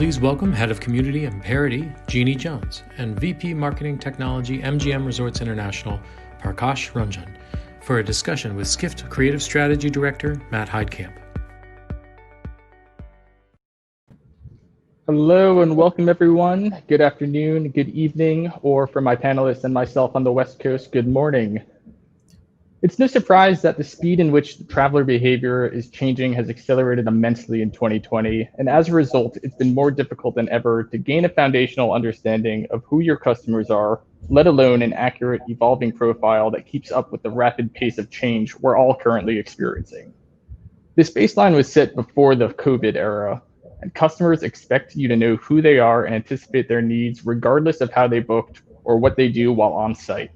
Please welcome Head of Community and Parity, Jeanne Jones, and VP Marketing Technology, MGM Resorts International, Prakash Ranjan, for a discussion with Skift Creative Strategy Director, Matt Heidkamp. Hello and welcome everyone. Good afternoon, good evening, or for my panelists and myself on the West Coast, good morning. It's no surprise that the speed in which traveler behavior is changing has accelerated immensely in 2020. And as a result, it's been more difficult than ever to gain a foundational understanding of who your customers are, let alone an accurate evolving profile that keeps up with the rapid pace of change we're all currently experiencing. This baseline was set before the COVID era, and customers expect you to know who they are and anticipate their needs regardless of how they booked or what they do while on site.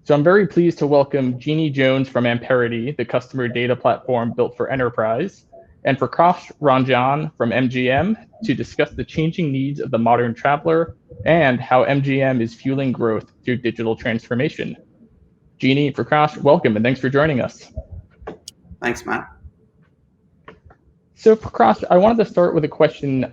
So I'm very pleased to welcome Jeanne Jones from Amperity, the customer data platform built for enterprise, and Prakash Ranjan from MGM to discuss the changing needs of the modern traveler and how MGM is fueling growth through digital transformation. Jeanne, Prakash, welcome and thanks for joining us. Thanks, Matt. So Prakash, I wanted to start with a question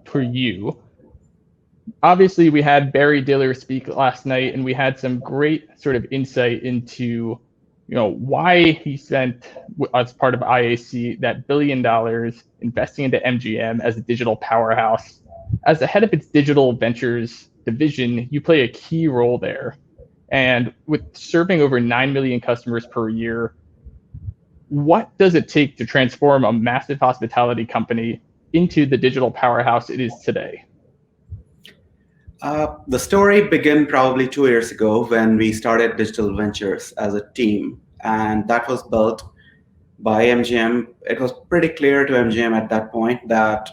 for you. Obviously, we had Barry Diller speak last night, and we had some great sort of insight into, why he spent, as part of IAC, that $1 billion investing into MGM as a digital powerhouse. As the head of its digital ventures division, you play a key role there. And with serving over 9 million customers per year, what does it take to transform a massive hospitality company into the digital powerhouse it is today? The story began probably 2 years ago when we started Digital Ventures as a team, and that was built by MGM. It was pretty clear to MGM at that point that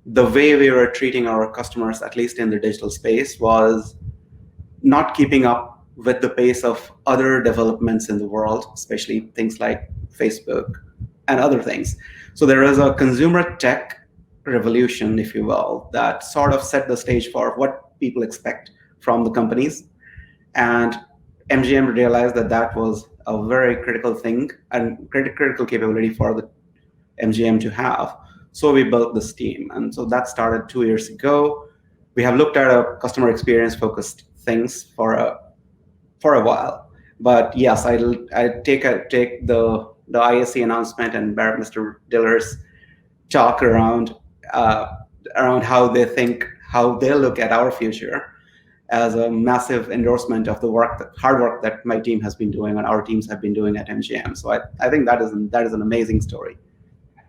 the way we were treating our customers, at least in the digital space, was not keeping up with the pace of other developments in the world, especially things like Facebook and other things. So there is a consumer tech revolution, if you will, that sort of set the stage for what people expect from the companies. And MGM realized that that was a very critical thing and critical capability for the MGM to have. So we built this team. And so that started 2 years ago. We have looked at a customer experience focused things for a while. But yes, I take the IAC announcement and Mr. Diller's talk around how they look at our future as a massive endorsement of the hard work that my team has been doing and our teams have been doing at MGM. So I think that is an amazing story.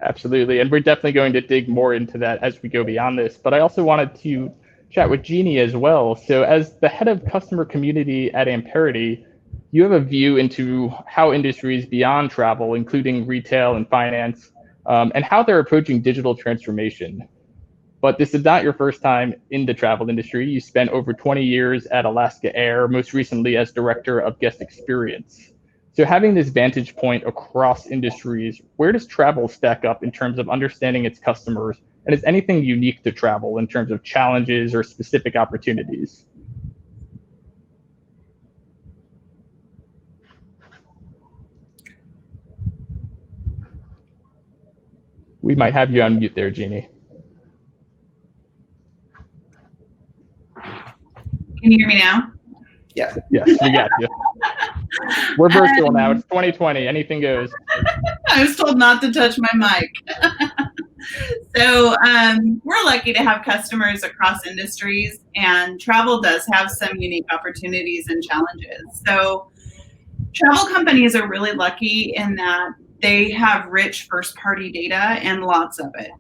Absolutely, and we're definitely going to dig more into that as we go beyond this. But I also wanted to chat with Jeanne as well. So as the head of customer community at Amperity, you have a view into how industries beyond travel, including retail and finance, and how they're approaching digital transformation. But this is not your first time in the travel industry. You spent over 20 years at Alaska Air, most recently as director of guest experience. So having this vantage point across industries, where does travel stack up in terms of understanding its customers? And is anything unique to travel in terms of challenges or specific opportunities? We might have you on mute there, Jeanne. Can you hear me now? Yeah. Yes, we got you. We're virtual now. It's 2020. Anything goes. I was told not to touch my mic. So we're lucky to have customers across industries, and travel does have some unique opportunities and challenges. So travel companies are really lucky in that they have rich first-party data and lots of it.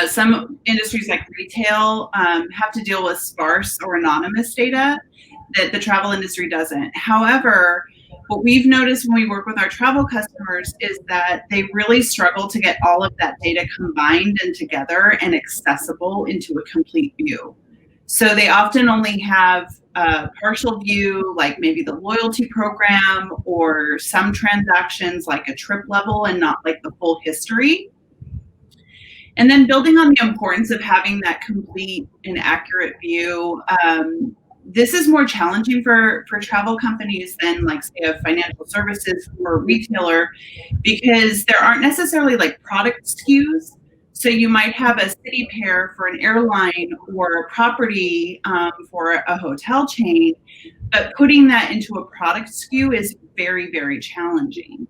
Some industries like retail have to deal with sparse or anonymous data that the travel industry doesn't. However, what we've noticed when we work with our travel customers is that they really struggle to get all of that data combined and together and accessible into a complete view. So they often only have a partial view, like maybe the loyalty program or some transactions like a trip level and not like the full history. And then building on the importance of having that complete and accurate view, this is more challenging for travel companies than like say a financial services or retailer, because there aren't necessarily like product SKUs. So you might have a city pair for an airline or a property for a hotel chain, but putting that into a product SKU is very, very challenging.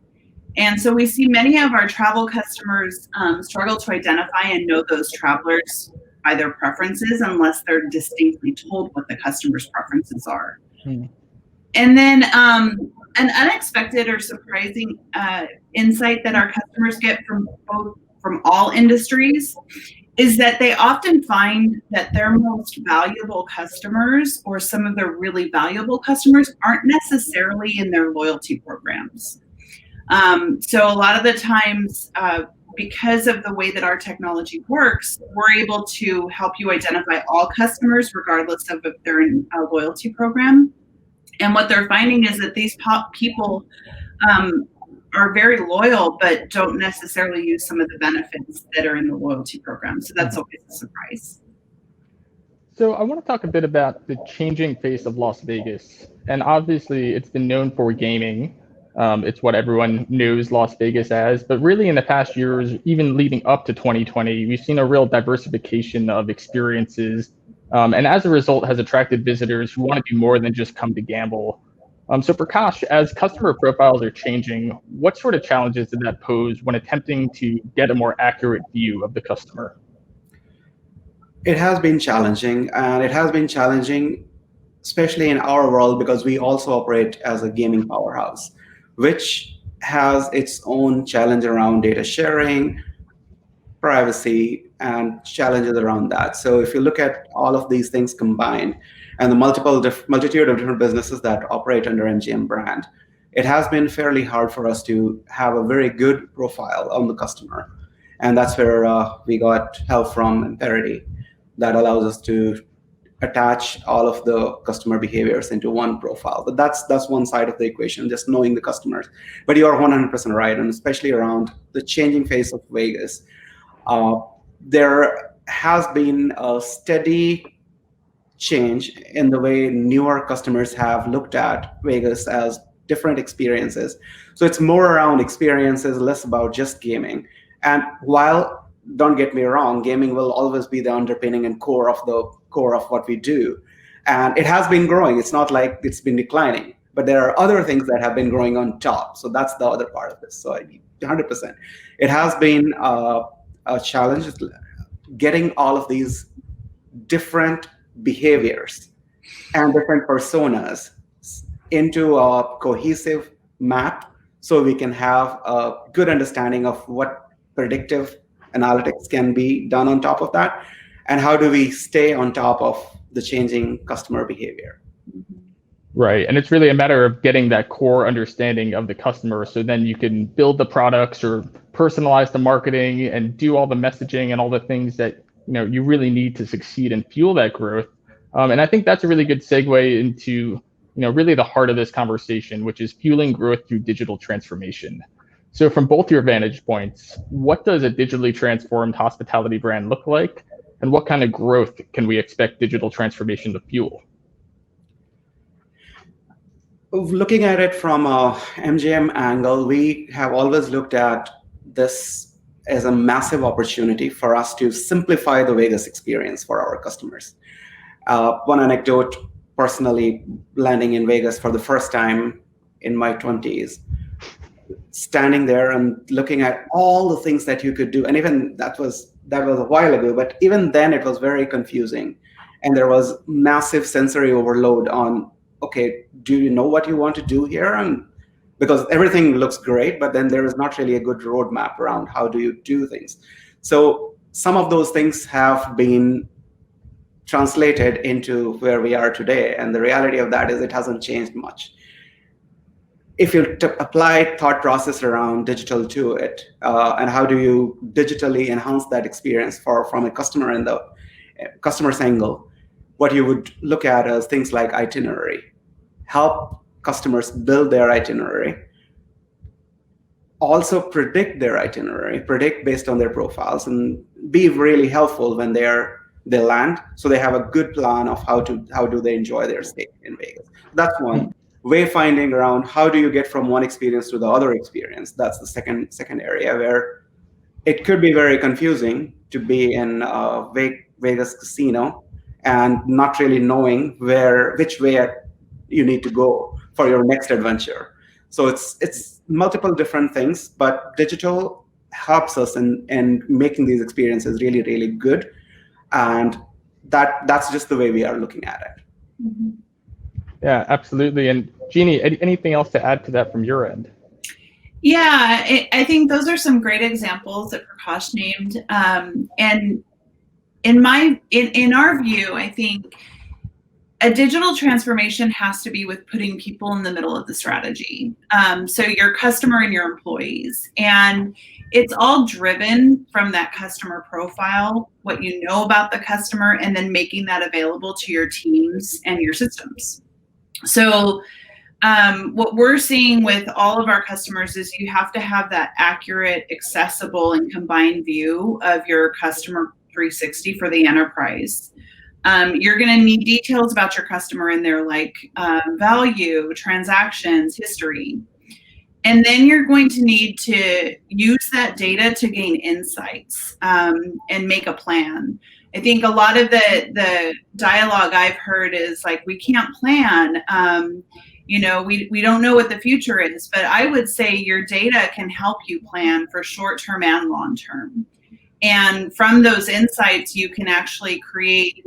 And so we see many of our travel customers struggle to identify and know those travelers by their preferences unless they're distinctly told what the customer's preferences are. And then an unexpected or surprising insight that our customers get from all industries is that they often find that their most valuable customers or some of their really valuable customers aren't necessarily in their loyalty programs. So a lot of the times, because of the way that our technology works, we're able to help you identify all customers regardless of if they're in a loyalty program. And what they're finding is that these people are very loyal, but don't necessarily use some of the benefits that are in the loyalty program. So that's always a surprise. So I want to talk a bit about the changing face of Las Vegas. And obviously, it's been known for gaming. It's what everyone knows Las Vegas as. But really, in the past years, even leading up to 2020, we've seen a real diversification of experiences. And as a result, has attracted visitors who want to do more than just come to gamble. So Prakash, as customer profiles are changing, what sort of challenges did that pose when attempting to get a more accurate view of the customer? It has been challenging, and it has been challenging, especially in our world, because we also operate as a gaming powerhouse, which has its own challenge around data sharing, privacy, and challenges around that. So if you look at all of these things combined and the multitude of different businesses that operate under MGM brand, it has been fairly hard for us to have a very good profile on the customer. And that's where we got help from Amperity that allows us to attach all of the customer behaviors into one profile. But that's one side of the equation, just knowing the customers. But you are 100% right, and especially around the changing face of Vegas. There has been a steady change in the way newer customers have looked at Vegas as different experiences. So it's more around experiences, less about just gaming. And while, don't get me wrong, gaming will always be the underpinning and core of what we do. And it has been growing. It's not like it's been declining, but there are other things that have been growing on top. So that's the other part of this. So 100%. It has been a challenge getting all of these different behaviors and different personas into a cohesive map so we can have a good understanding of what predictive analytics can be done on top of that, and how do we stay on top of the changing customer behavior. Right. And it's really a matter of getting that core understanding of the customer, so then you can build the products or personalize the marketing and do all the messaging and all the things that you really need to succeed and fuel that growth. And I think that's a really good segue into really the heart of this conversation, which is fueling growth through digital transformation. So from both your vantage points, what does a digitally transformed hospitality brand look like? And what kind of growth can we expect digital transformation to fuel? Looking at it from a MGM angle, we have always looked at this as a massive opportunity for us to simplify the Vegas experience for our customers. One anecdote, personally landing in Vegas for the first time in my 20s, standing there and looking at all the things that you could do. And even that was a while ago, but even then it was very confusing. And there was massive sensory overload on, okay, do you know what you want to do here? And because everything looks great, but then there is not really a good roadmap around how do you do things. So some of those things have been translated into where we are today. And the reality of that is it hasn't changed much. If you apply thought process around digital to it, and how do you digitally enhance that experience from a customer and the customer's angle, what you would look at as things like itinerary, help customers build their itinerary, also predict their itinerary, predict based on their profiles, and be really helpful when they land, so they have a good plan of how do they enjoy their stay in Vegas. That's one. Wayfinding around how do you get from one experience to the other experience. That's the second area where it could be very confusing to be in a Vegas casino and not really knowing which way you need to go for your next adventure. So it's multiple different things, but digital helps us in making these experiences really, really good. And that's just the way we are looking at it. Mm-hmm. Yeah, absolutely. And Jeanne, anything else to add to that from your end? Yeah, I think those are some great examples that Prakash named. And in our view, I think a digital transformation has to be with putting people in the middle of the strategy. So your customer and your employees. And it's all driven from that customer profile, what you know about the customer, and then making that available to your teams and your systems. So what we're seeing with all of our customers is you have to have that accurate, accessible, and combined view of your customer 360 for the enterprise. You're going to need details about your customer in there, like value, transactions, history. And then you're going to need to use that data to gain insights and make a plan. I think a lot of the dialogue I've heard is like, we can't plan. We don't know what the future is, but I would say your data can help you plan for short-term and long-term. And from those insights, you can actually create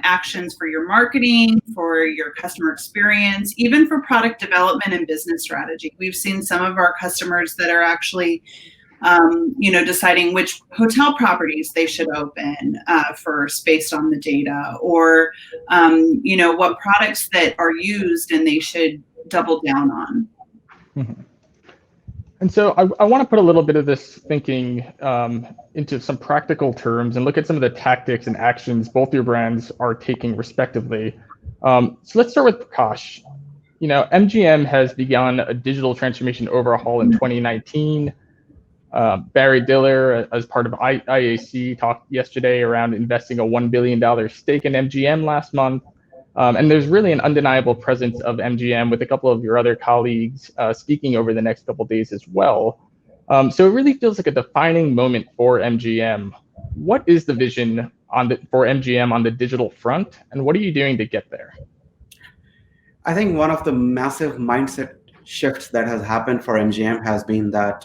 actions for your marketing, for your customer experience, even for product development and business strategy. We've seen some of our customers that are actually, deciding which hotel properties they should open first based on the data, or, what products that are used and they should double down on. Mm-hmm. And so I want to put a little bit of this thinking into some practical terms and look at some of the tactics and actions both your brands are taking respectively. So let's start with Prakash. MGM has begun a digital transformation overhaul in 2019. Barry Diller, as part of IAC, talked yesterday around investing a $1 billion stake in MGM last month. And there's really an undeniable presence of MGM with a couple of your other colleagues speaking over the next couple of days as well. So it really feels like a defining moment for MGM. What is the vision for MGM on the digital front, and what are you doing to get there? I think one of the massive mindset shifts that has happened for MGM has been that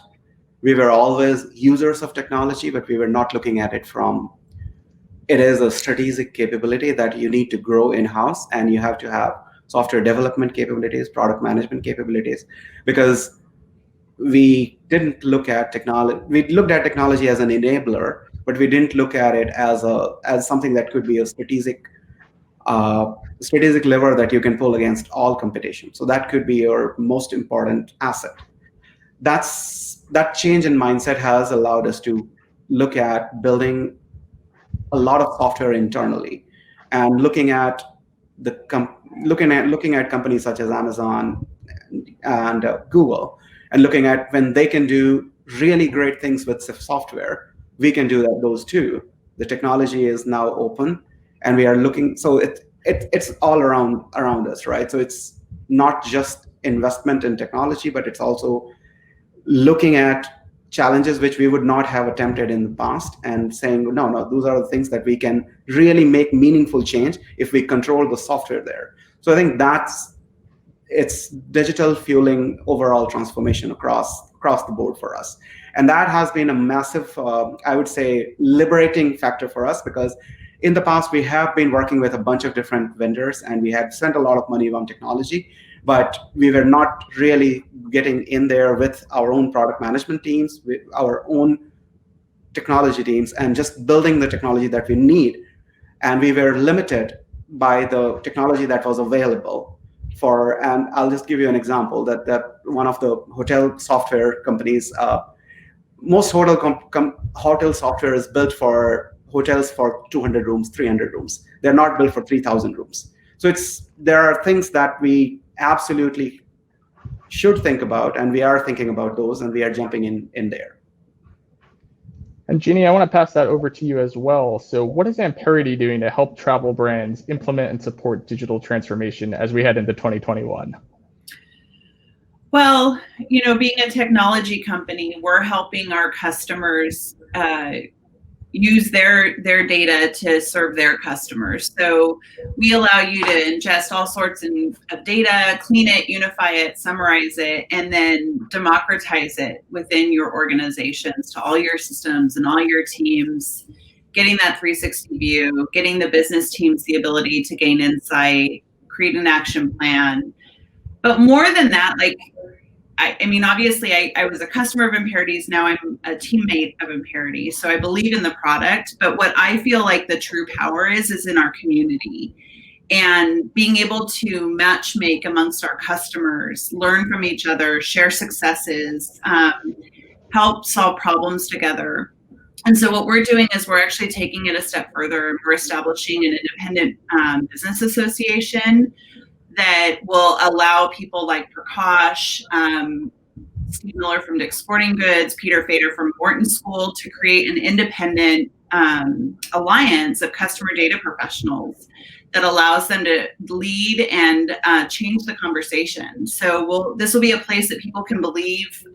we were always users of technology, but we were not looking at it from, it is a strategic capability that you need to grow in-house, and you have to have software development capabilities, product management capabilities, because we didn't look at technology. We looked at technology as an enabler, but we didn't look at it as something that could be a strategic lever that you can pull against all competition. So that could be your most important asset. That change in mindset has allowed us to look at building a lot of software internally, and looking at companies such as Amazon and Google, and looking at when they can do really great things with software, we can do those too. The technology is now open, and we are looking. So it's all around us, right? So it's not just investment in technology, but it's also looking at challenges which we would not have attempted in the past, and saying, no, those are the things that we can really make meaningful change if we control the software there. So I think it's digital fueling overall transformation across the board for us. And that has been a massive, I would say, liberating factor for us, because in the past we have been working with a bunch of different vendors, and we had spent a lot of money on technology, but we were not really getting in there with our own product management teams, with our own technology teams, and just building the technology that we need. And we were limited by the technology that was available and I'll just give you an example that one of the hotel software companies, most hotel software is built for hotels for 200 rooms, 300 rooms. They're not built for 3,000 rooms. So there are things that we absolutely should think about, and we are thinking about those, and we are jumping in there. And Jeanne, I want to pass that over to you as well. So what is Amperity doing to help travel brands implement and support digital transformation as we head into 2021? Well, being a technology company, we're helping our customers use their data to serve their customers. So we allow you to ingest all sorts of data, clean it, unify it, summarize it, and then democratize it within your organizations to all your systems and all your teams, getting that 360 view, getting the business teams the ability to gain insight, create an action plan. But more than that, like, I mean, obviously, I was a customer of Amperity's. Now I'm a teammate of Amperity. So I believe in the product. But what I feel like the true power is in our community. And being able to match make amongst our customers, learn from each other, share successes, help solve problems together. And so what we're doing is we're actually taking it a step further. We're establishing an independent business association that will allow people like Prakash, Steve Miller from Dick's Sporting Goods, Peter Fader from Morton School to create an independent alliance of customer data professionals that allows them to lead and change the conversation. So this will be a place that people can believe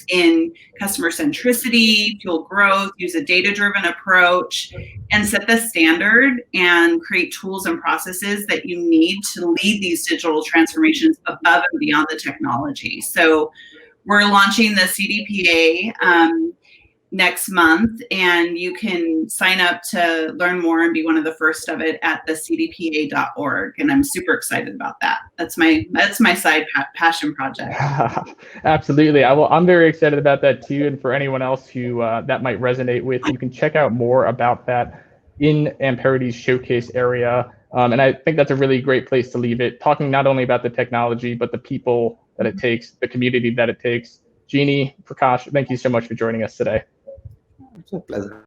in customer centricity, fuel growth, use a data-driven approach, and set the standard and create tools and processes that you need to lead these digital transformations above and beyond the technology. So we're launching the CDPA next month, and you can sign up to learn more and be one of the first of it at the cdpa.org. And I'm super excited about that. That's my side passion project. Absolutely. I'm very excited about that too. And for anyone else who that might resonate with, you can check out more about that in Amperity's showcase area. And I think that's a really great place to leave it, talking not only about the technology, but the people that it takes, the community that it takes. Jeanne, Prakash, thank you so much for joining us today. It's a pleasure.